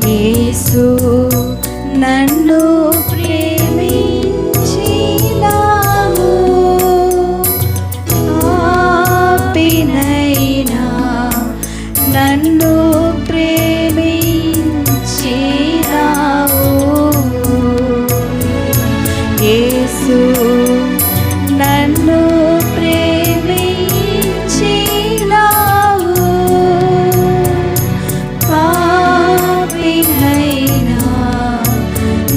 యేసు నన్ను ప్రేమించినావు, పాపినైనా నన్ను ప్రేమించినావు. యేసు నన్ను ప్రేమించినావు, పాపినైనా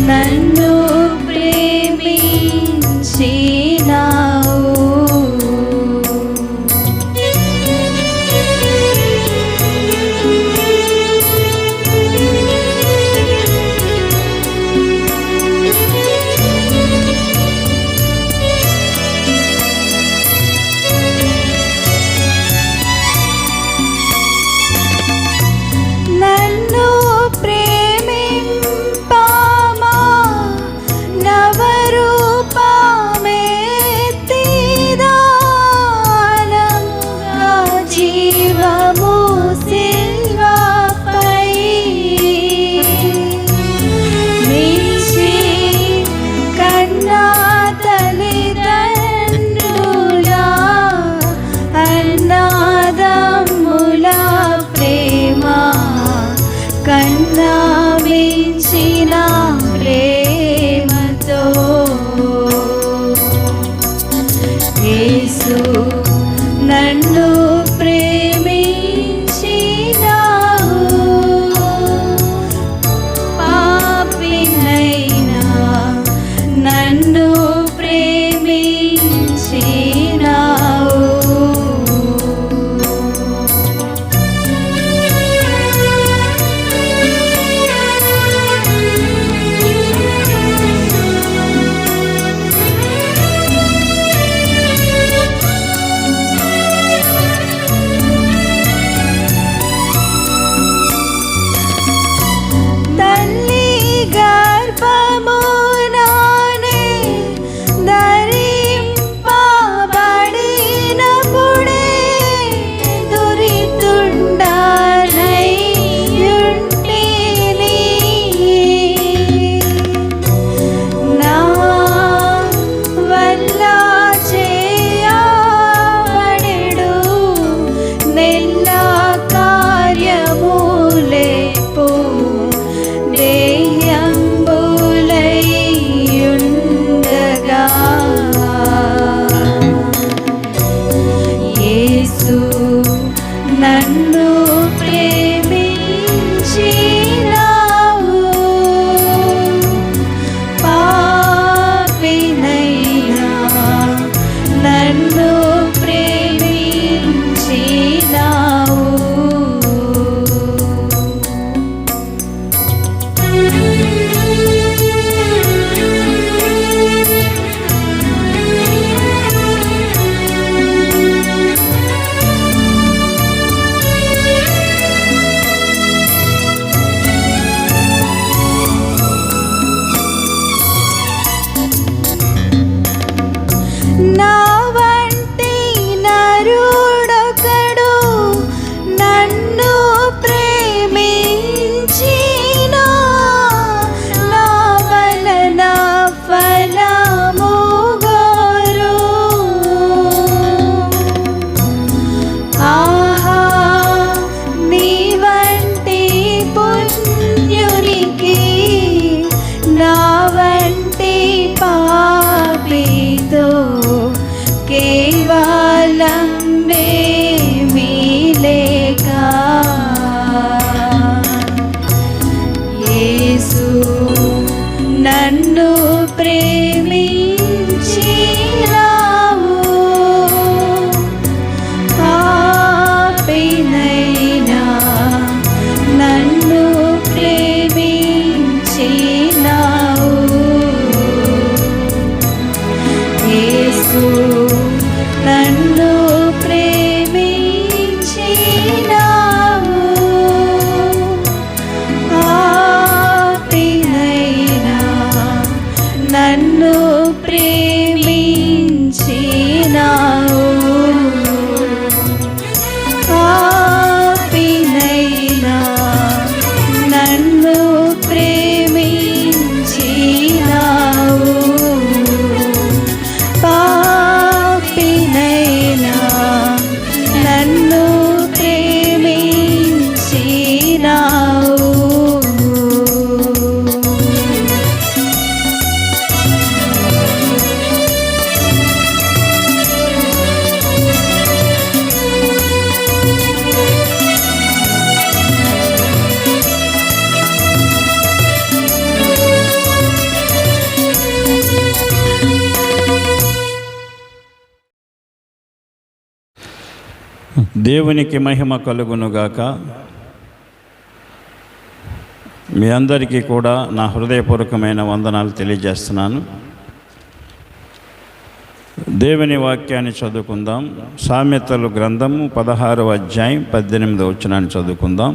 నన్ను ప్రేమించినావు. నన్ను ప్రేమింపమా నవరూపమెత్తిదానముగా జీవము సిల్వపై మించి కన్నా తల్లిదండ్రుల అన్నదమ్ముల ప్రేమ కన్నా మించిన ప్రేమతో యేసు నన్ను ప్రేమించినావు, పాపినైనా నన్ను ప్రేమించినావు. తల్లి గర్భమునానే ధరింపబడినప్పుడే దురితుండనయ్యుంటిని. నా వల్ల చేయబడెడు నెల్ల కార్యములేపు దేహంబులైయుండగా యేసు నన్ను ప్రేమించినావు, పాపినైనా నన్ను ప్రేమించినావు. నా వంటి నరుడొకడు నన్ను ప్రేమించినా నా వలన ఫలము గోరు. ఆహా నీ వంటి పుణ్యునికి నా వంటి పాపితో కేవలం మేమీ లేక యేసు నన్ను ప్రేమించినావు, పాపినైనా నన్ను ప్రేమించినావు. యేసు నన్ను ప్రేమించినావు, పాపినైనా నన్ను ప్రేమించినావు. పాపినైనా నన్ను ప్రేమించినావు. పాపినైనా నన్ను ప్రేమించినావు. దేవునికి మహిమ కలుగునుగాక. మీ అందరికీ కూడా నా హృదయపూర్వకమైన వందనాలు తెలియజేస్తున్నాను. దేవుని వాక్యాన్ని చదువుకుందాం. సామెతలు గ్రంథము 16వ అధ్యాయం 18వ వచనాన్ని చదువుకుందాం.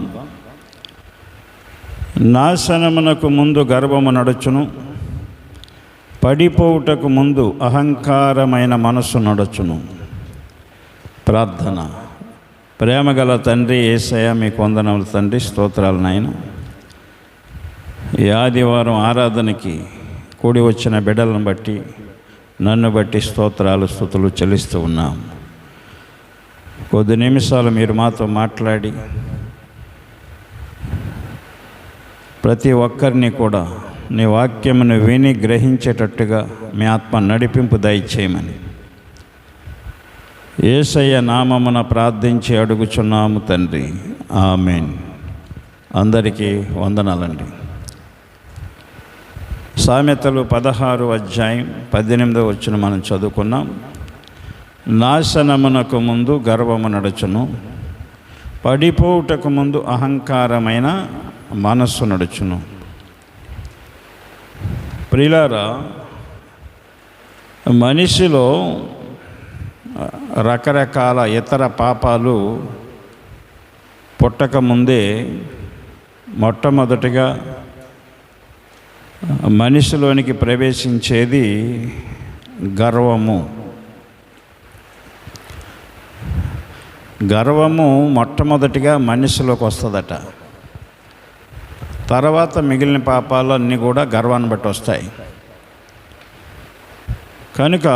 నాశనమునకు ముందు గర్వము నడుచును, పడిపోవుటకు ముందు అహంకారమైన మనస్సు నడుచును. ప్రార్థన. ప్రేమగల తండ్రి యేసయ్య, మీకు వందనములు తండ్రి, స్తోత్రాలు నాయన. ఈ ఆదివారం ఆరాధనకి కూడి వచ్చిన బిడ్డలను బట్టి, నన్ను బట్టి స్తోత్రాలు స్తుతులు చెల్లిస్తూ ఉన్నాం. కొద్ది నిమిషాలు మీరు మాతో మాట్లాడి ప్రతి ఒక్కరిని కూడా నీ వాక్యమును విని గ్రహించేటట్టుగా మీ ఆత్మ నడిపింపు దయచేయమని యేసయ్య నామమున ప్రార్థించి అడుగుచున్నాము తండ్రి, ఆమేన్. అందరికీ వందనాలండి. సామెతలు 16వ అధ్యాయం 18వ వచనం మనం చదువుకున్నాం. నాశనమునకు ముందు గర్వము నడుచును, పడిపోవుటకు ముందు అహంకారమైన మనస్సు నడుచును. ప్రియులారా, మనిషిలో రకరకాల ఇతర పాపాలు పుట్టకముందే మొట్టమొదటిగా మనిషిలోనికి ప్రవేశించేది గర్వము. గర్వము మొట్టమొదటిగా మనిషిలోకి వస్తుందట. తర్వాత మిగిలిన పాపాలు అన్నీ కూడా గర్వాన్ని బట్టి వస్తాయి. కనుక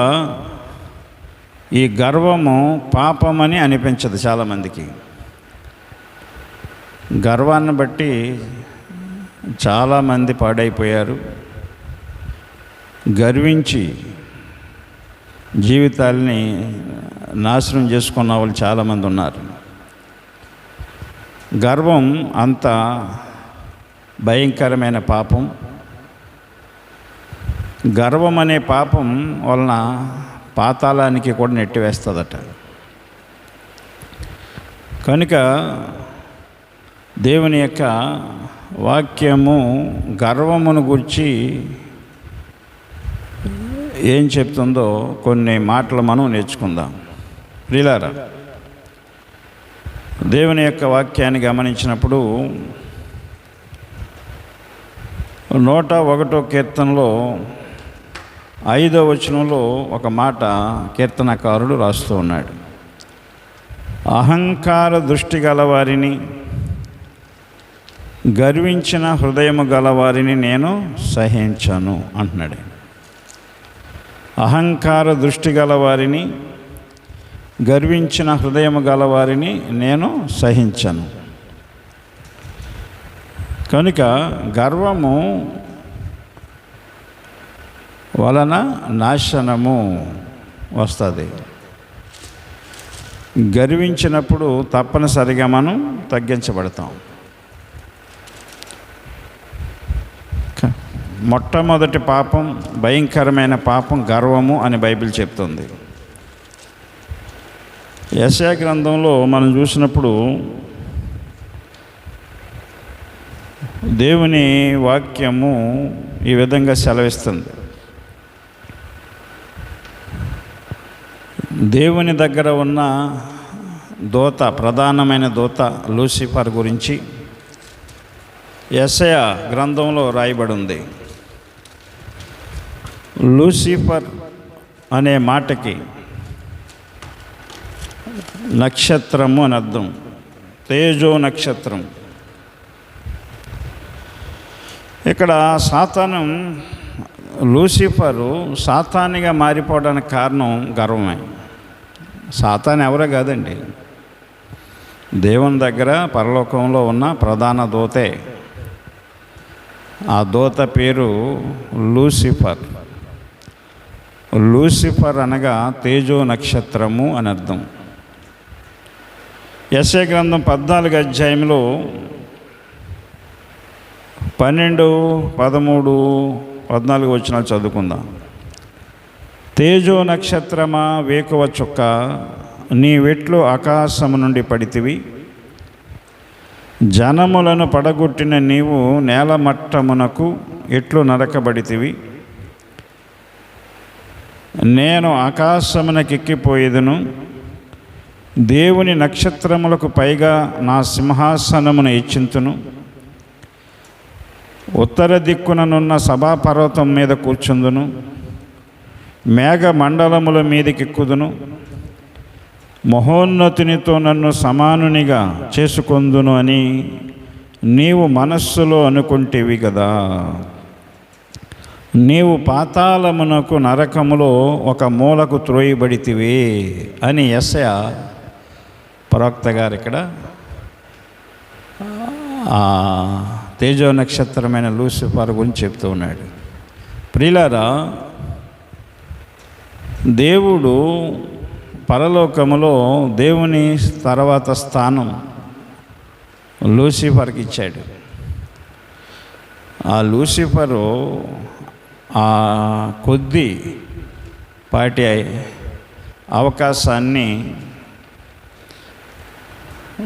ఈ గర్వము పాపమని అనిపించదు చాలామందికి. గర్వాన్ని బట్టి చాలామంది పాడైపోయారు. గర్వించి జీవితాల్ని నాశనం చేసుకున్న వాళ్ళు చాలామంది ఉన్నారు. గర్వం అంత భయంకరమైన పాపం. గర్వం అనే పాపం వలన పాతాళానికి కూడా నెట్టివేస్తుందట. కనుక దేవుని యొక్క వాక్యము గర్వమును గురించి ఏం చెప్తుందో కొన్ని మాటలు మనం నేర్చుకుందాం. ప్రియులారా, దేవుని యొక్క వాక్యాన్ని గమనించినప్పుడు 101వ కీర్తనలో 5వ వచనంలో ఒక మాట కీర్తనకారుడు రాస్తూ ఉన్నాడు. అహంకార దృష్టి గలవారిని, గర్వించిన హృదయము గలవారిని నేను సహించను అంటున్నాడు. అహంకార దృష్టి గలవారిని, గర్వించిన హృదయము గలవారిని నేను సహించను. కనుక గర్వము వలన నాశనము వస్తుంది. గర్వించినప్పుడు తప్పనిసరిగా మనం తగ్గించబడతాం. మొట్టమొదటి పాపం, భయంకరమైన పాపం గర్వము అని బైబిల్ చెప్తుంది. యెషయా గ్రంథంలో మనం చూసినప్పుడు దేవుని వాక్యము ఈ విధంగా సెలవిస్తుంది. దేవుని దగ్గర ఉన్న దూత, ప్రధానమైన దూత లూసిఫర్ గురించి యెషయా గ్రంథంలో రాయబడి ఉంది. లూసిఫర్ అనే మాటకి నక్షత్రము అని అర్థం. తేజో నక్షత్రం. ఇక్కడ సాతాను, లూసిఫరు సాతానిగా మారిపోవడానికి కారణం గర్వమే. సాతాను ఎవరో కాదండి, దేవుని దగ్గర పరలోకంలో ఉన్న ప్రధాన దూతే. ఆ దూత పేరు లూసిఫర్. లూసిఫర్ అనగా తేజో నక్షత్రము అని అర్థం. యెషయా గ్రంథం 14 అధ్యాయంలో 12, 13, 14 వచనాలు చదువుకుందాం. తేజో నక్షత్రమా వేకువ చుక్క, నీవెట్లు ఆకాశము నుండి పడితివి, జనములను పడగొట్టిన నీవు నేలమట్టమునకు ఎట్లు నరకబడితివి. నేను ఆకాశమునకెక్కిపోయేదను, దేవుని నక్షత్రములకు పైగా నా సింహాసనమును హెచ్చింతును. ఉత్తర దిక్కుననున్న సభాపర్వతం మీద కూర్చుందును, మేఘ మండలముల మీదకెక్కుదును. మహోన్నతునితో నన్ను సమానునిగా చేసుకొందును అని నీవు మనస్సులో అనుకుంటేవి కదా. నీవు పాతాళమునకు, నరకములో ఒక మూలకు త్రోయబడితివి అని యెషయా ప్రవక్త గారు ఇక్కడ తేజో నక్షత్రమైన లూసిఫర్ గురించి చెప్తూ ఉన్నాడు. ప్రియులారా, దేవుడు పరలోకములో దేవుని తర్వాత స్థానం లూసిఫర్కి ఇచ్చాడు. ఆ లూసిఫరు ఆ కొద్ది పాటి అవకాశాన్ని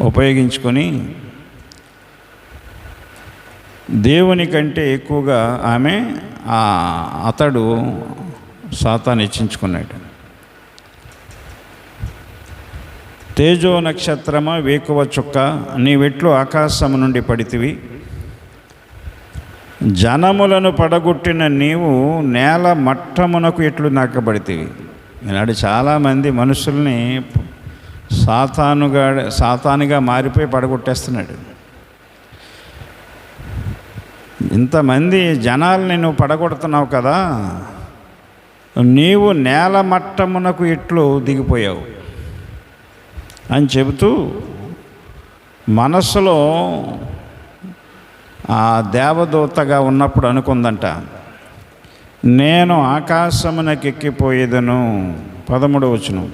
ఉపయోగించుకొని దేవుని కంటే ఎక్కువగా అతడు సాతాను హెచ్చించుకున్నాడు. తేజో నక్షత్రమా వేకువ చుక్క, నీవెట్లు ఆకాశము నుండి పడితివి, జనములను పడగొట్టిన నీవు నేల మట్టమునకు ఎట్లు నాకబడితివి. ఈనాడు చాలామంది మనుషుల్ని సాతానుగా మారిపోయి పడగొట్టేస్తున్నాడు. ఇంతమంది జనాల్ని నువ్వు పడగొడుతున్నావు కదా, నీవు నేల మట్టమునకు ఎట్లు దిగిపోయావు అని చెబుతూ మనస్సులో ఆ దేవదూతగా ఉన్నప్పుడు అనుకుందంట, నేను ఆకాశమునకెక్కిపోయేదను. 13వ వచనం,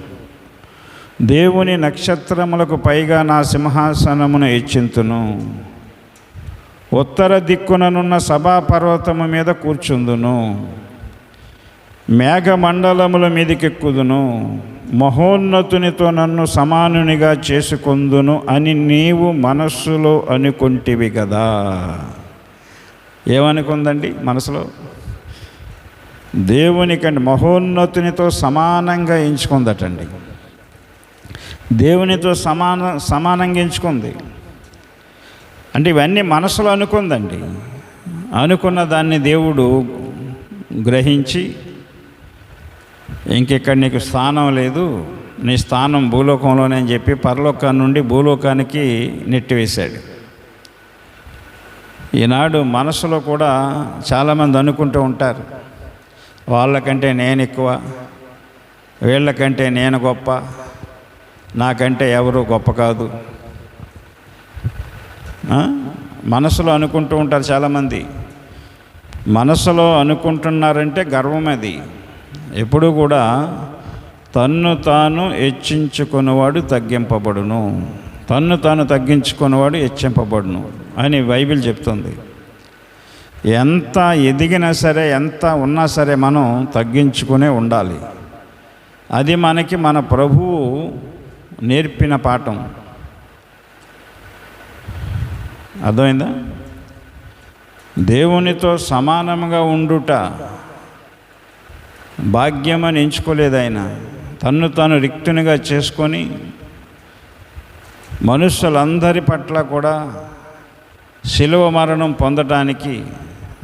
దేవుని నక్షత్రములకు పైగా నా సింహాసనమును హెచ్చింతును, ఉత్తర దిక్కుననున్న సభాపర్వతము మీద కూర్చుందును, మేఘమండలముల మీదకెక్కుదును, మహోన్నతునితో నన్ను సమానునిగా చేసుకొందును అని నీవు మనస్సులో అనుకుంటివి కదా. ఏమనుకుందండి మనసులో? దేవునికంటే మహోన్నతునితో సమానంగా ఎంచుకుందటండి. దేవునితో సమానంగా ఎంచుకుంది అంటే ఇవన్నీ మనసులో అనుకుందండి. అనుకున్న దాన్ని దేవుడు గ్రహించి, ఇంకెక్కడ నీకు స్థానం లేదు, నీ స్థానం భూలోకంలోనే అని చెప్పి పరలోకాన్ని నుండి భూలోకానికి నెట్టివేశాడు. ఈనాడు మనసులో కూడా చాలామంది అనుకుంటూ ఉంటారు, వాళ్ళకంటే నేను ఎక్కువ, వీళ్ళకంటే నేను గొప్ప, నాకంటే ఎవరు గొప్ప కాదు. మనసులో అనుకుంటూ ఉంటారు చాలామంది. మనసులో అనుకుంటున్నారంటే గర్వం. అది ఎప్పుడు కూడా తన్ను తాను హెచ్చించుకున్నవాడు తగ్గింపబడును, తన్ను తాను తగ్గించుకున్నవాడు హెచ్చింపబడును అని బైబిల్ చెప్తుంది. ఎంత ఎదిగినా సరే, ఎంత ఉన్నా సరే మనం తగ్గించుకునే ఉండాలి. అది మనకి మన ప్రభువు నేర్పిన పాఠం. అర్థమైందా? దేవునితో సమానంగా ఉండుట భాగ్యమని ఎంచుకోలేదు ఆయన. తన్ను తాను రిక్తునిగా చేసుకొని మనుషులందరి పట్ల కూడా శిలువ మరణం పొందటానికి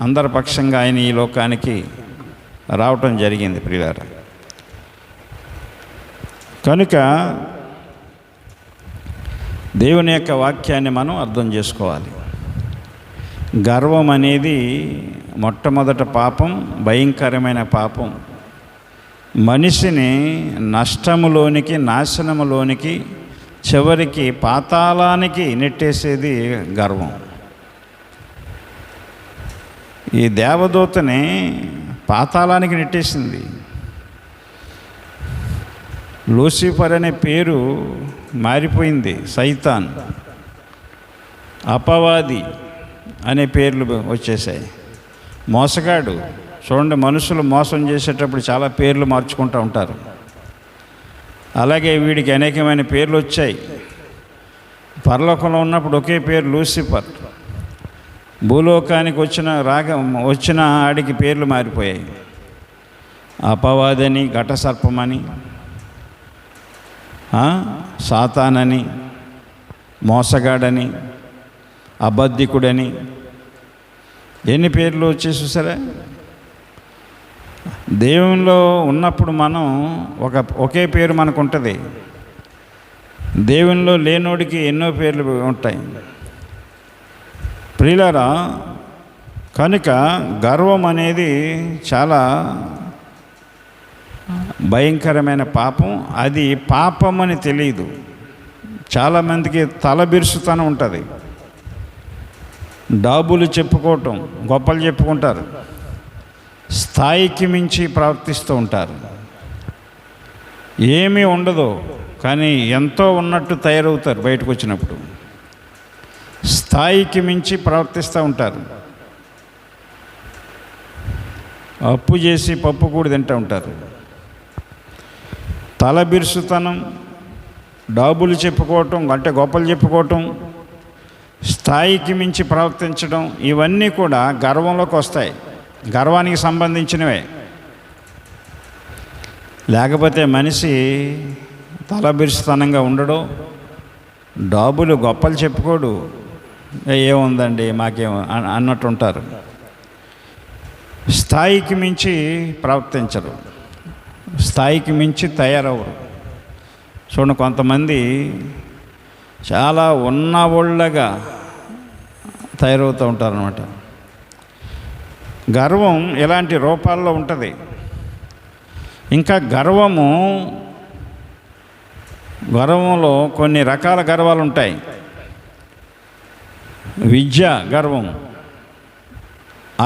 అందరి పక్షంగా ఆయన ఈ లోకానికి రావటం జరిగింది. ప్రియులారా, కనుక దేవుని యొక్క వాక్యాన్ని మనం అర్థం చేసుకోవాలి. గర్వం అనేది మొట్టమొదట పాపం, భయంకరమైన పాపం. మనిషిని నష్టములోనికి, నాశనములోనికి, చివరికి పాతాళానికి నెట్టేసేది గర్వం. ఈ దేవదూతని పాతాళానికి నెట్టేసింది. లూసిఫర్ అనే పేరు మారిపోయింది. సైతాన్, అపవాది అనే పేర్లు వచ్చేసాయి. మోసగాడు. చూడండి, మనుషులు మోసం చేసేటప్పుడు చాలా పేర్లు మార్చుకుంటూ ఉంటారు. అలాగే వీడికి అనేకమైన పేర్లు వచ్చాయి. పరలోకంలో ఉన్నప్పుడు ఒకే పేరు లూసిఫర్. భూలోకానికి వచ్చిన ఆడికి పేర్లు మారిపోయాయి. అపవాదని, ఘటసర్పమని, సాతానని, మోసగాడని, అబద్ధికుడని, ఎన్ని పేర్లు వచ్చేసి చూసారా. దేవునిలో ఉన్నప్పుడు మనం ఒకే పేరు మనకు ఉంటుంది. దేవునిలో లేనోడికి ఎన్నో పేర్లు ఉంటాయి. ప్రియులారా, కనుక గర్వం అనేది చాలా భయంకరమైన పాపం. అది పాపం అని తెలియదు. చాలామందికి తలబిరుసుతనం ఉంటుంది. డాబులు చెప్పుకోవటం, గొప్పలు చెప్పుకుంటారు. స్థాయికి మించి ప్రవర్తిస్తూ ఉంటారు. ఏమీ ఉండదు, కానీ ఎంతో ఉన్నట్టు తయారవుతారు. బయటకు వచ్చినప్పుడు స్థాయికి మించి ప్రవర్తిస్తూ ఉంటారు. అప్పు చేసి పప్పు కూడా తింటూ ఉంటారు. తలబిరుసుతనం, డాబులు చెప్పుకోవటం, అంటే గొప్పలు చెప్పుకోవటం, స్థాయికి మించి ప్రవర్తించడం, ఇవన్నీ కూడా గర్వంలోకి వస్తాయి. గర్వానికి సంబంధించినవే. లేకపోతే మనిషి తలబిరుసుతనంగా ఉండడు, డాబులు గొప్పలు చెప్పుకోడు. ఏముందండి మాకేం అన్నట్టు ఉంటారు. స్థాయికి మించి ప్రవర్తించరు, స్థాయికి మించి తయారవరు. చూడండి, కొంతమంది చాలా ఉన్నవాళ్ళగా తయారవుతూ ఉంటారు అన్నమాట. గర్వం ఇలాంటి రూపాల్లో ఉంటుంది. ఇంకా గర్వంలో కొన్ని రకాల గర్వాలు ఉంటాయి. విద్య గర్వం,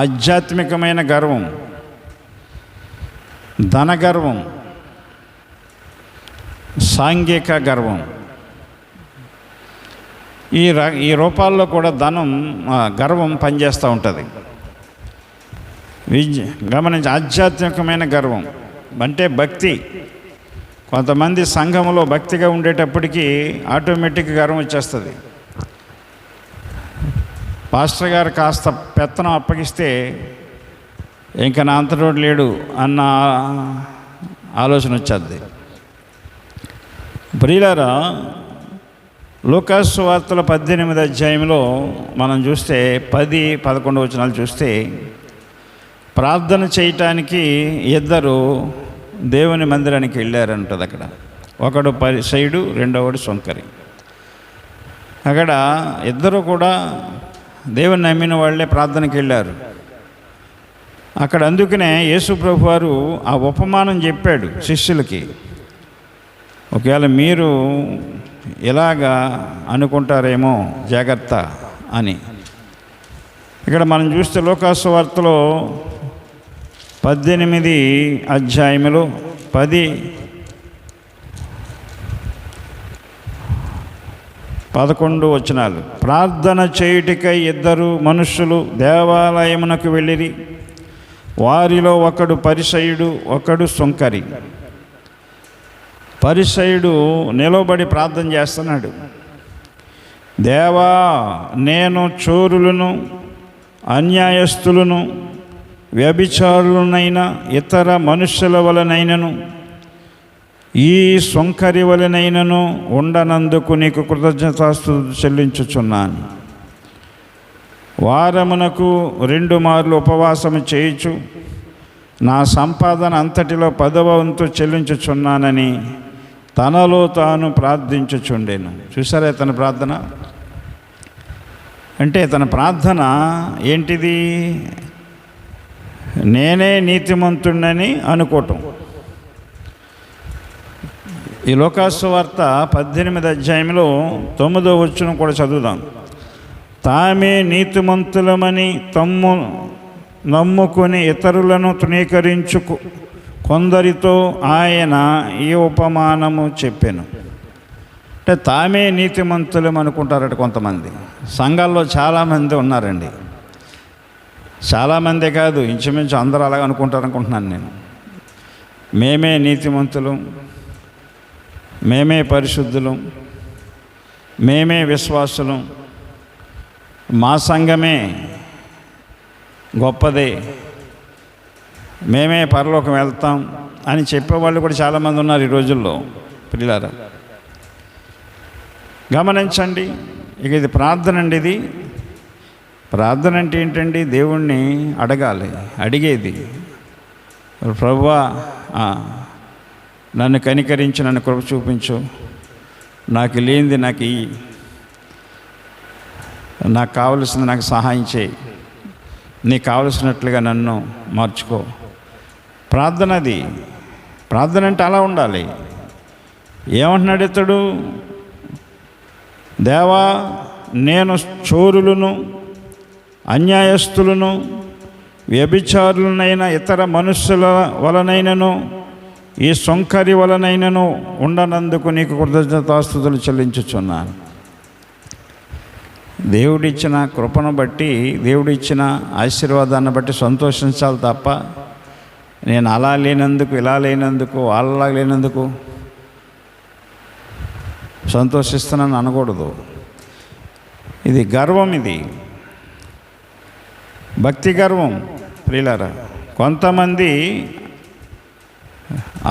ఆధ్యాత్మికమైన గర్వం, ధన గర్వం, సాంఘిక గర్వం. ఈ రూపాల్లో కూడా గర్వం పనిచేస్తూ ఉంటుంది. గమనించి, ఆధ్యాత్మికమైన గర్వం అంటే భక్తి. కొంతమంది సంఘంలో భక్తిగా ఉండేటప్పటికీ ఆటోమేటిక్గా గర్వం వచ్చేస్తుంది. పాస్టర్ గారు కాస్త పెత్తనం అప్పగిస్తే ఇంకా నా అంతటోడు లేడు అన్న ఆలోచన వచ్చేది. ప్రియులారా, లూకాసు వార్తల 18వ అధ్యాయంలో మనం చూస్తే 10-11 వచనాలు చూస్తే, ప్రార్థన చేయటానికి ఇద్దరు దేవుని మందిరానికి వెళ్ళారంటది. అక్కడ ఒకడు పరిసయుడు, రెండవడు సొంకరి. అక్కడ ఇద్దరు కూడా దేవుని నమ్మిన వాళ్ళే ప్రార్థనకి వెళ్ళారు. అక్కడ అందుకనే యేసు ప్రభు వారు ఆ ఉపమానం చెప్పాడు శిష్యులకి. ఒకవేళ మీరు ఇలాగా అనుకుంటారేమో జాగ్రత్త అని. ఇక్కడ మనం చూస్తే లూకాసు వార్తలో 18 అధ్యాయంలో 10-11 వచనాలు. ప్రార్థన చేయుటకై ఇద్దరు మనుష్యులు దేవాలయమునకు వెళ్ళిరి. వారిలో ఒకడు పరిసయుడు, ఒకడు సొంకరి. పరిసయుడు నిలబడి ప్రార్థన చేస్తున్నాడు. దేవా, నేను చోరులను, అన్యాయస్తులను, వ్యభిచారులనైనా ఇతర మనుష్యుల వలనైనను ఈ సొంకరి వలనైనను ఉండనందుకు నీకు కృతజ్ఞతాస్తుతులు చెల్లించుచున్నాను. వారమునకు 2 మార్లు ఉపవాసము చేయుచు నా సంపాదన అంతటిలో 10వ వంతు చెల్లించుచున్నానని తనలో తాను ప్రార్థించుచుండెను. చూసారా తన ప్రార్థన అంటే? తన ప్రార్థన ఏంటిది? నేనే నీతిమంతుడని అనుకోవటం. ఈ లోకాసు వార్త 18 అధ్యాయంలో 9వ వచనం కూడా చదువుదాం. తామే నీతిమంతులమని తమ్ము నమ్ముకొని ఇతరులను తృణీకరించు కొందరితో ఆయన ఈ ఉపమానము చెప్పెను. అంటే తామే నీతిమంతులం అనుకుంటారట కొంతమంది. సంఘాల్లో చాలామంది ఉన్నారండి. చాలామందే కాదు, ఇంచుమించు అందరూ అలాగ అనుకుంటారనుకుంటున్నాను నేను. మేమే నీతిమంతులం, మేమే పరిశుద్ధులం, మేమే విశ్వాసులం, మా సంఘమే గొప్పదే, మేమే పరలోకం వెళ్తాం అని చెప్పేవాళ్ళు కూడా చాలామంది ఉన్నారు ఈ రోజుల్లో. పిల్లారా గమనించండి. ఇక ఇది ప్రార్థన అండి. ఇది ప్రార్థన అంటే ఏంటండి? దేవుణ్ణి అడగాలి. అడిగేది, ప్రభువా నన్ను కనికరించి నన్ను కృప చూపించు, నాకు లేనిది నాకు ఇయ్యి, నాకు కావలసింది నాకు సహాయం చేయి, నీకు కావలసినట్లుగా నన్ను మార్చుకో. ప్రార్థన అది. ప్రార్థన అంటే అలా ఉండాలి. ఏమంటున్నాడు ఇతడు? దేవా, నేను చోరులను, అన్యాయస్తులను, వ్యభిచారులనైన ఇతర మనుష్యుల వలనైనను ఈ సొంకరి వలనైనను ఉండనందుకు నీకు కృతజ్ఞతాస్తుతులు చెల్లించుచున్నాను. దేవుడిచ్చిన కృపను బట్టి, దేవుడిచ్చిన ఆశీర్వాదాన్ని బట్టి సంతోషించాలి తప్ప నేను అలా లేనందుకు, ఇలా లేనందుకు, వాళ్ళలా లేనందుకు సంతోషిస్తున్నాను అనకూడదు. ఇది గర్వం, ఇది భక్తి గర్వం. ప్రియులారా, కొంతమంది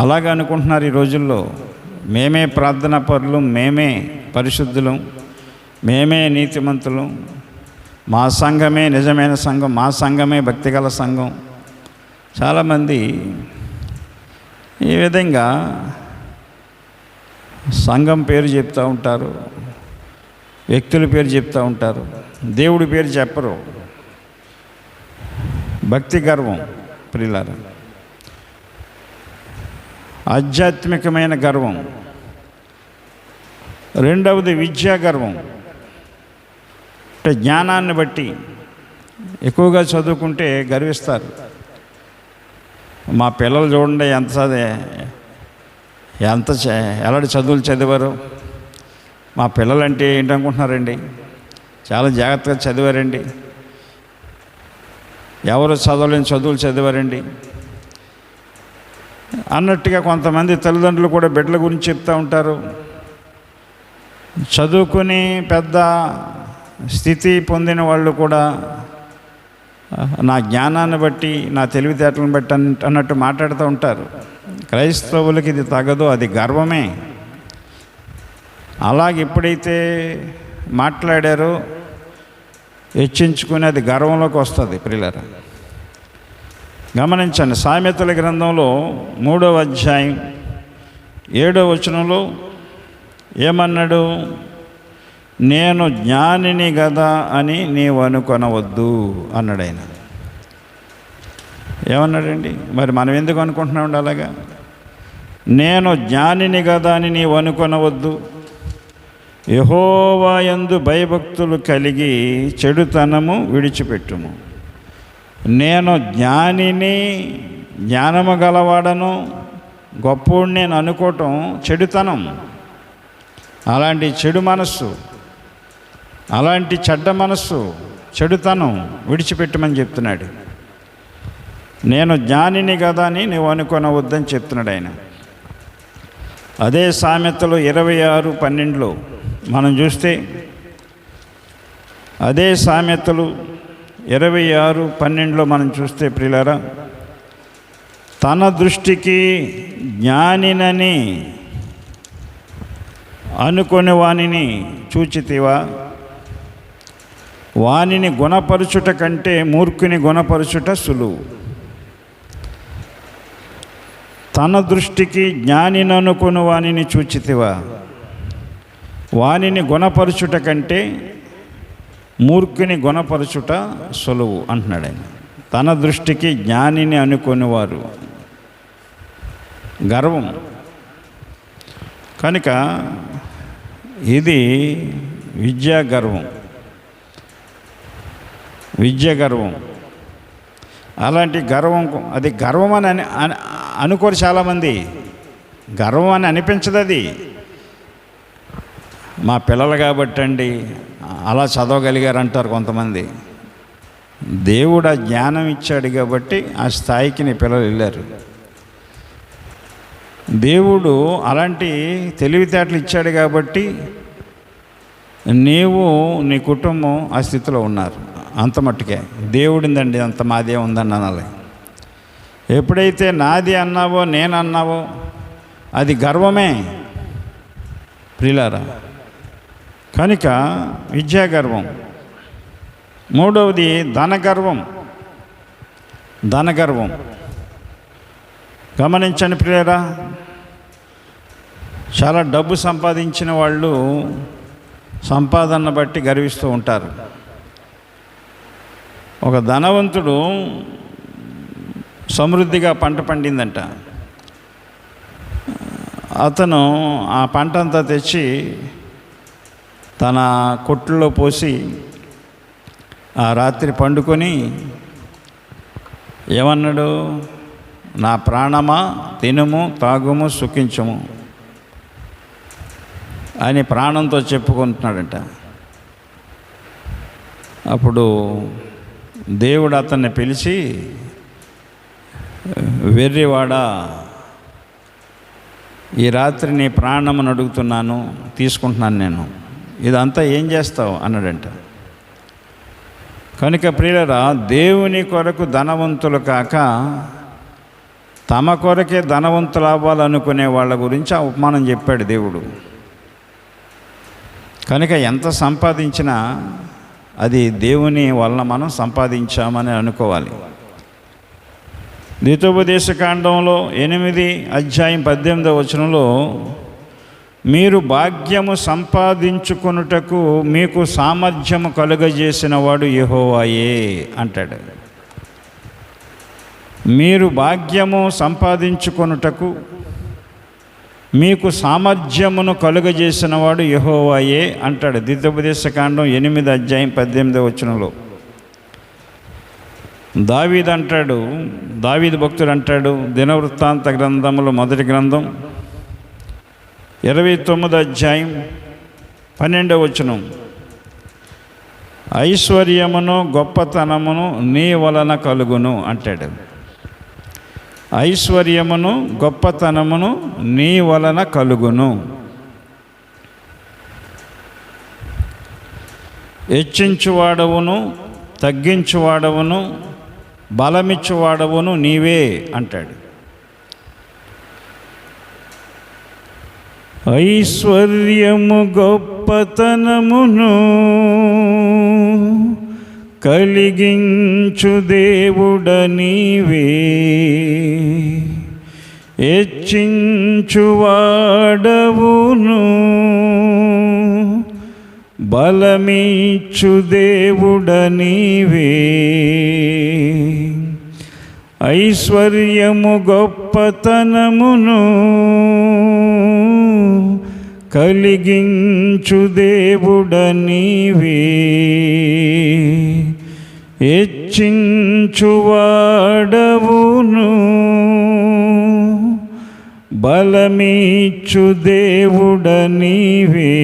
అలాగ అనుకుంటున్నారు ఈ రోజుల్లో. మేమే ప్రార్థనా పరులు, మేమే పరిశుద్ధులం, మేమే నీతిమంతులం, మా సంఘమే నిజమైన సంఘం, మా సంఘమే భక్తిగల సంఘం. చాలామంది ఈ విధంగా సంఘం పేరు చెప్తూ ఉంటారు, వ్యక్తుల పేరు చెప్తూ ఉంటారు, దేవుడి పేరు చెప్పరు. భక్తి గర్వం. ప్రియులారా, ఆధ్యాత్మికమైన గర్వం. రెండవది విద్యా గర్వం. అంటే జ్ఞానాన్ని బట్టి ఎక్కువగా చదువుకుంటే గర్విస్తారు. మా పిల్లలు చూడండి ఎలాంటి చదువులు చదివారు. మా పిల్లలంటే ఏంటనుకుంటున్నారండి? చాలా జాగ్రత్తగా చదివారండి. ఎవరు చదవలేని చదువులు చదివారండి అన్నట్టుగా కొంతమంది తల్లిదండ్రులు కూడా బిడ్డల గురించి చెప్తూ ఉంటారు. చదువుకుని పెద్ద స్థితి పొందిన వాళ్ళు కూడా నా జ్ఞానాన్ని బట్టి, నా తెలివితేటలను బట్టి అన్నట్టు మాట్లాడుతూ ఉంటారు. క్రైస్తవులకి ఇది తగదు, అది గర్వమే. అలాగే ఎప్పుడైతే మాట్లాడారో హెచ్చించుకుని అది గర్వంలోకి వస్తుంది. ప్రియులారా గమనించండి. సామెతల గ్రంథంలో 3వ అధ్యాయం 7వ వచనంలో ఏమన్నాడు? నేను జ్ఞానిని గదా అని నీవు అనుకొనవద్దు అన్నాడు ఆయన. ఏమన్నాడండి? మరి మనం ఎందుకు అనుకుంటున్నామండి అలాగా? నేను జ్ఞానిని గదా అని నీవు అనుకొనవద్దు, యెహోవా యందు భయభక్తులు కలిగి చెడుతనము విడిచిపెట్టుము. నేను జ్ఞానిని, జ్ఞానము గలవాడను, గొప్పోడిని నేను అనుకోవటం చెడుతనం. అలాంటి చెడు మనస్సు, అలాంటి చెడ్డ మనస్సు, చెడుతనం విడిచిపెట్టమని చెప్తున్నాడు. నేను జ్ఞానిని కదా అని నువ్వు అనుకొనవద్దని చెప్తున్నాడు ఆయన. అదే సామెతలు 26:12 మనం చూస్తే, అదే సామెతలు 26:12 మనం చూస్తే ప్రియులారా, తన దృష్టికి జ్ఞానినని అనుకొని వానిని చూచితివా, వానిని గుణపరుచుట కంటే మూర్ఖుని గుణపరుచుట సులువు. తన దృష్టికి జ్ఞానిననుకుని వానిని చూచితివా? వానిని గుణపరచుట కంటే మూర్ఖుని గుణపరచుట సులువు అంటున్నాడు ఆయన. తన దృష్టికి జ్ఞానిని అనుకునేవారు. గర్వం. కనుక ఇది విద్యా గర్వం, విద్య గర్వం. అలాంటి గర్వం, అది గర్వం అని అనుకోరు చాలామంది. గర్వం అని అనిపించదు అది. మా పిల్లలు కాబట్టి అండి అలా చదవగలిగారు అంటారు కొంతమంది. దేవుడు ఆ జ్ఞానం ఇచ్చాడు కాబట్టి ఆ స్థాయికి నీ పిల్లలు వెళ్ళారు. దేవుడు అలాంటి తెలివితేటలు ఇచ్చాడు కాబట్టి నీవు నీ కుటుంబం ఆ స్థితిలో ఉన్నారు. అంత మట్టుకే. దేవుడిందండి అంత మాదే ఉందని అనాలి. ఎప్పుడైతే నాది అన్నావో, నేను అన్నావో అది గర్వమే ప్రియులారా. కనుక విద్యాగర్వం. మూడవది ధనగర్వం. ధనగర్వం గమనించండి ప్రియులారా. చాలా డబ్బు సంపాదించిన వాళ్ళు సంపాదన బట్టి గర్విస్తూ ఉంటారు. ఒక ధనవంతుడు సమృద్ధిగా పంట పండిందంట. అతను ఆ పంట అంతా తెచ్చి తన కొట్టులో పోసి ఆ రాత్రి పండుకొని ఏమన్నాడు? నా ప్రాణమా తినుము తాగుము సుఖించము అని ప్రాణంతో చెప్పుకుంటున్నాడంట. అప్పుడు దేవుడు అతన్ని పిలిచి, వెర్రివాడా, ఈ రాత్రి నీ ప్రాణమును అడుగుతున్నాను, తీసుకుంటున్నాను నేను, ఇదంతా ఏం చేస్తావు అన్నాడంట. కనుక ప్రియులారా, దేవుని కొరకు ధనవంతులు కాక తమ కొరకే ధనవంతులు అవ్వాలనుకునే వాళ్ళ గురించి ఆ ఉపమానం చెప్పాడు దేవుడు. కనుక ఎంత సంపాదించినా అది దేవుని వలన మనం సంపాదించామని అనుకోవాలి. ద్వితోపదేశకాండంలో 8:18 మీరు భాగ్యము సంపాదించుకొనుటకు మీకు సామర్థ్యము కలుగజేసిన వాడు యెహోవాయే అంటాడు. మీరు భాగ్యము సంపాదించుకొనుటకు మీకు సామర్థ్యమును కలుగజేసిన వాడు యెహోవాయే అంటాడు. ద్వితోపదేశకాండం 8:18 దావీదు అంటాడు, దావీదు భక్తుడు అంటాడు, దినవృత్తాంత గ్రంథములో 1 గ్రంథం 29:12 ఐశ్వర్యమును గొప్పతనమును నీ వలన కలుగును అంటాడు. ఐశ్వర్యమును గొప్పతనమును నీ వలన కలుగును. హెచ్చించువాడవును తగ్గించువాడవును బలమిచ్చువాడవును నీవే అంటాడు. ఐశ్వర్యము గొప్పతనమును కలిగించు దేవుడ నీవే, హెచ్చించువాడవును బలమిచ్చు దేవుడ నీవే. ఐశ్వర్యము గొప్పతనమును కలిగించు దేవుడ నీవే, హెచ్చించువాడవును బలమిచ్చు దేవుడ నీవే.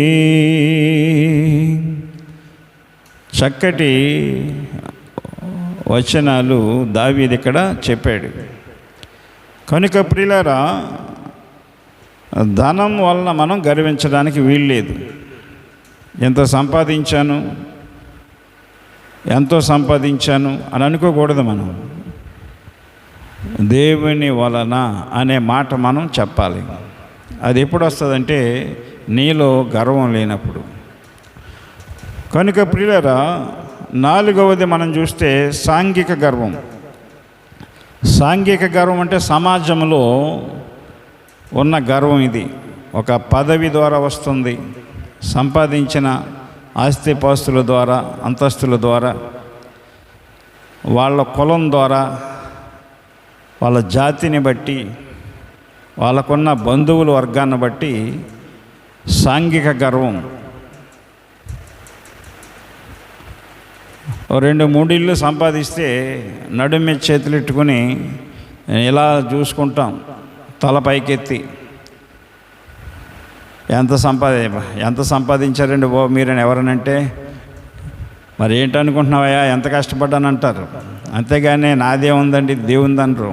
చక్కటి వచనాలు దావీదు ఇక్కడ చెప్పాడు. కనుక ప్రియులారా, ధనం వలన మనం గర్వించడానికి వీల్లేదు. ఎంత సంపాదించాను, ఎంతో సంపాదించాను అని అనుకోకూడదు. మనం దేవుని వలన అనే మాట మనం చెప్పాలి. అది ఎప్పుడు వస్తుందంటే నీలో గర్వం లేనప్పుడు. కనుక ప్రియులారా, 4వది మనం చూస్తే సాంఘిక గర్వం. సాంఘిక గర్వం అంటే సమాజంలో ఉన్న గర్వం. ఇది ఒక పదవి ద్వారా వస్తుంది, సంపాదించిన ఆస్తిపాస్తుల ద్వారా, అంతస్తుల ద్వారా, వాళ్ళ కులం ద్వారా, వాళ్ళ జాతిని బట్టి, వాళ్ళకున్న బంధువుల వర్గాన్ని బట్టి సాంఘిక గర్వం. 2-3 ఇళ్ళు సంపాదిస్తే నడుము మీద చేతులెట్టుకుని ఇలా చూసుకుంటాం తల పైకెత్తి. ఎంత సంపాదించారండి బాబు మీరని ఎవరనంటే, మరి ఏంటనుకుంటున్నావయ్యా ఎంత కష్టపడ్డానంటారు. అంతేగాని నాదే ఉందండి దేవుంది అనరు.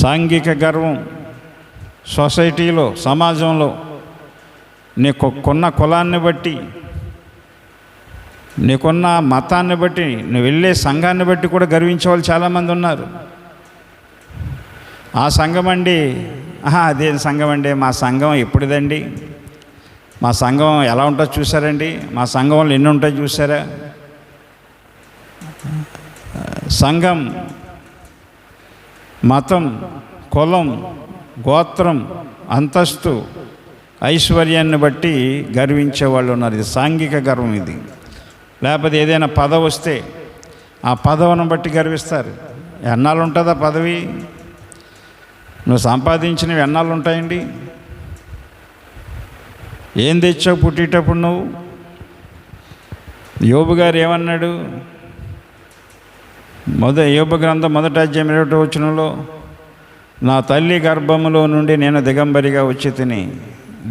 సాంఘిక గర్వం సొసైటీలో, సమాజంలో నీకున్న కులాన్ని బట్టి, నీకున్న మతాన్ని బట్టి, నువ్వు వెళ్ళే సంఘాన్ని బట్టి కూడా గర్వించే వాళ్ళు చాలామంది ఉన్నారు. ఆ సంఘం అండి, అదే సంఘం అండి, మా సంఘం ఎప్పుడుదండి, మా సంఘం ఎలా ఉంటుందో చూసారండి, మా సంఘంలో ఎన్ని ఉంటాయో చూసారా. సంఘం, మతం, కులం, గోత్రం, అంతస్తు, ఐశ్వర్యాన్ని బట్టి గర్వించే వాళ్ళు ఉన్నారు. ఇది సాంఘిక గర్వం. ఇది లేకపోతే ఏదైనా పదవి వస్తే ఆ పదవిని బట్టి గర్విస్తారు. ఎన్నాళ్ళు ఉంటుందా పదవి? నువ్వు సంపాదించినవి ఎన్నాళ్ళు ఉంటాయండి? ఏం తెచ్చావు పుట్టేటప్పుడు నువ్వు? యోబు గారు ఏమన్నాడు? యోబు గ్రంథం 1వ అధ్యాయం 20వ వచనంలో, నా తల్లి గర్భములో నుండి నేను దిగంబరిగా వచ్చి తిని,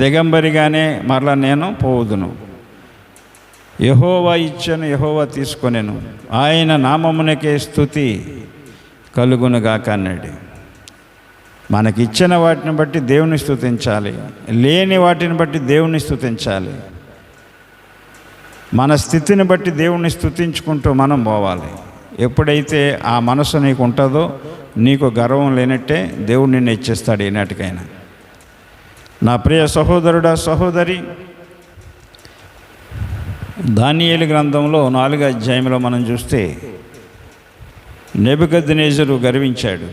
దిగంబరిగానే మరలా నేను పోవుదును. యెహోవా ఇచ్చెను, యెహోవా తీసుకొనెను, ఆయన నామమునకే స్తుతి కలుగునుగాక అన్నాడు. మనకిచ్చిన వాటిని బట్టి దేవుని స్తుతించాలి, లేని వాటిని బట్టి దేవుని స్తుతించాలి. మన స్థితిని బట్టి దేవుణ్ణి స్తుతించుకుంటూ మనం పోవాలి. ఎప్పుడైతే ఆ మనసు నీకు ఉంటుందో, నీకు గర్వం లేనట్టే దేవుడు నిన్ను హెచ్చిస్తాడు ఈనాటికైనా. నా ప్రియ సహోదరుడా, సహోదరి, దానియేలు గ్రంథంలో 4వ అధ్యాయంలో మనం చూస్తే నెబుకద్నెజరు గర్వించాడు.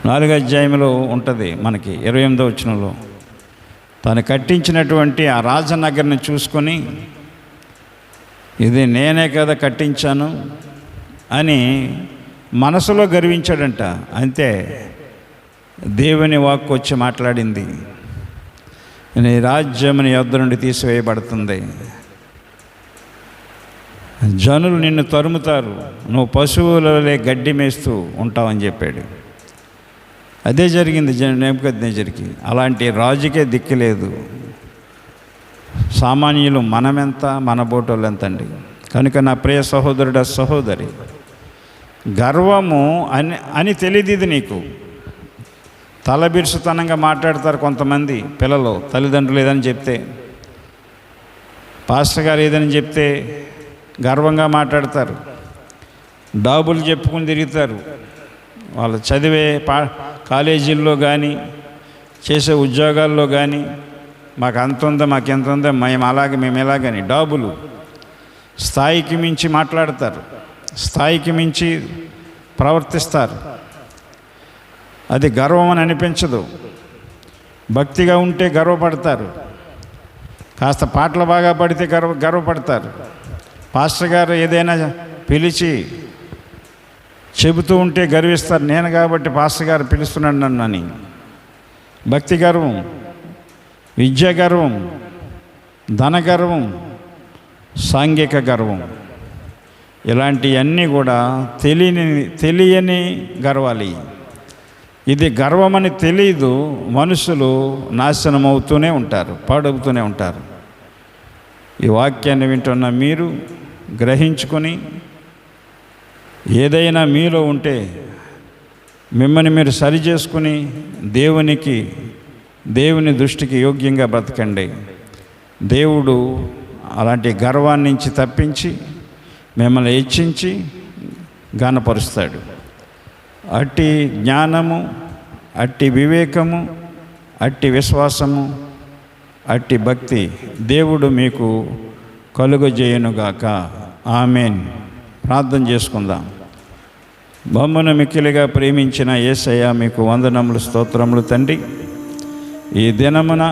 4వ అధ్యాయంలో ఉంటుంది మనకి 28వ వచనంలో, తను కట్టించినటువంటి ఆ రాజనగర్ని చూసుకొని, ఇది నేనే కదా కట్టించాను అని మనసులో గర్వించాడంట. అంతే, దేవుని వాక్కు వచ్చి మాట్లాడింది, నీ రాజ్యం నీ యొద్ద నుండి తీసివేయబడుతుంది, జనులు నిన్ను తరుముతారు, నువ్వు పశువులలే గడ్డి మేస్తూ ఉంటావని చెప్పాడు. అదే జరిగింది నెబుకద్నెజరుకి. అలాంటి రాజుకే దిక్కులేదు. సామాన్యులు మనమెంత, మన బోటోళ్ళు ఎంత అండి. కనుక నా ప్రియ సహోదరుడా, సహోదరి, గర్వము అని తెలియదు. ఇది నీకు తలబిరుసుతనంగా మాట్లాడతారు కొంతమంది పిల్లలు. తల్లిదండ్రులు ఏదని చెప్తే, పాస్టర్ గారు ఏదని చెప్తే గర్వంగా మాట్లాడతారు. డాబులు చెప్పుకుని తిరుగుతారు. వాళ్ళు చదివే కాలేజీల్లో కానీ, చేసే ఉద్యోగాల్లో కానీ, మాకు అంత ఉందా, మాకు ఎంత ఉందా, మేము ఎలాగని డాబులు స్థాయికి మించి మాట్లాడతారు, స్థాయికి మించి ప్రవర్తిస్తారు. అది గర్వం అని అనిపించదు. భక్తిగా ఉంటే గర్వపడతారు, కాస్త పాటలు బాగా పడితే గర్వపడతారు. పాస్టర్ గారు ఏదైనా పిలిచి చెబుతూ ఉంటే గర్విస్తారు, నేను కాబట్టి పాస్టర్ గారు పిలుస్తున్నాడు నన్ను అని. భక్తి గర్వం, విద్య గర్వం, ధన గర్వం, సాంఘిక గర్వం, ఇలాంటివన్నీ కూడా తెలియని గర్వాలు. ఇది గర్వమని తెలియదు. మనుషులు నాశనం అవుతూనే ఉంటారు, పాడవుతూనే ఉంటారు. ఈ వాక్యాన్ని వింటున్న మీరు గ్రహించుకొని, ఏదైనా మీలో ఉంటే మిమ్మల్ని మీరు సరి చేసుకుని దేవుని దృష్టికి యోగ్యంగా బ్రతకండి. దేవుడు అలాంటి గర్వాన్ని నుంచి తప్పించి మిమ్మల్ని హెచ్చించి ఘనపరుస్తాడు. అట్టి జ్ఞానము, అట్టి వివేకము, అట్టి విశ్వాసము, అట్టి భక్తి దేవుడు మీకు కలుగజేయునుగాక. ఆమేన్. ప్రార్థన చేసుకుందాం. బొమ్మను మిక్కిలిగా ప్రేమించిన యేసయ్య మీకు వందనములు, స్తోత్రములు తండ్రి. ఈ దినమున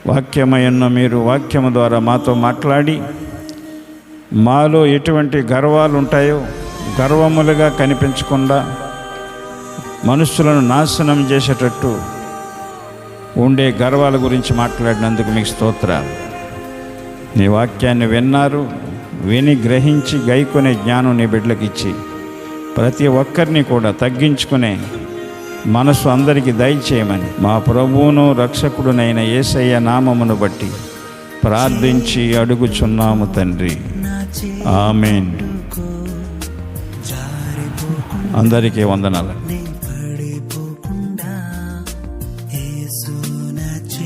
వాక్యమయ్యున్న మీరు వాక్యము ద్వారా మాతో మాట్లాడి మాలో ఎటువంటి గర్వాలు ఉంటాయో గర్వములుగా కనిపించకుండా మనుషులను నాశనం చేసేటట్టు ఉండే గర్వాల గురించి మాట్లాడినందుకు మీకు స్తోత్రాలు. నీ వాక్యాన్ని విన్నారు, విని గ్రహించి గైకొనే జ్ఞానం నీ బిడ్డలకు ఇచ్చి ప్రతి ఒక్కరిని కూడా తగ్గించుకునే మనసు అందరికీ దయచేయమని మా ప్రభువును రక్షకుడునైన యేసయ్య నామమును బట్టి ప్రార్థించి అడుగుచున్నాము తండ్రి. ఆమేన్. అందరికీ వందనాలు.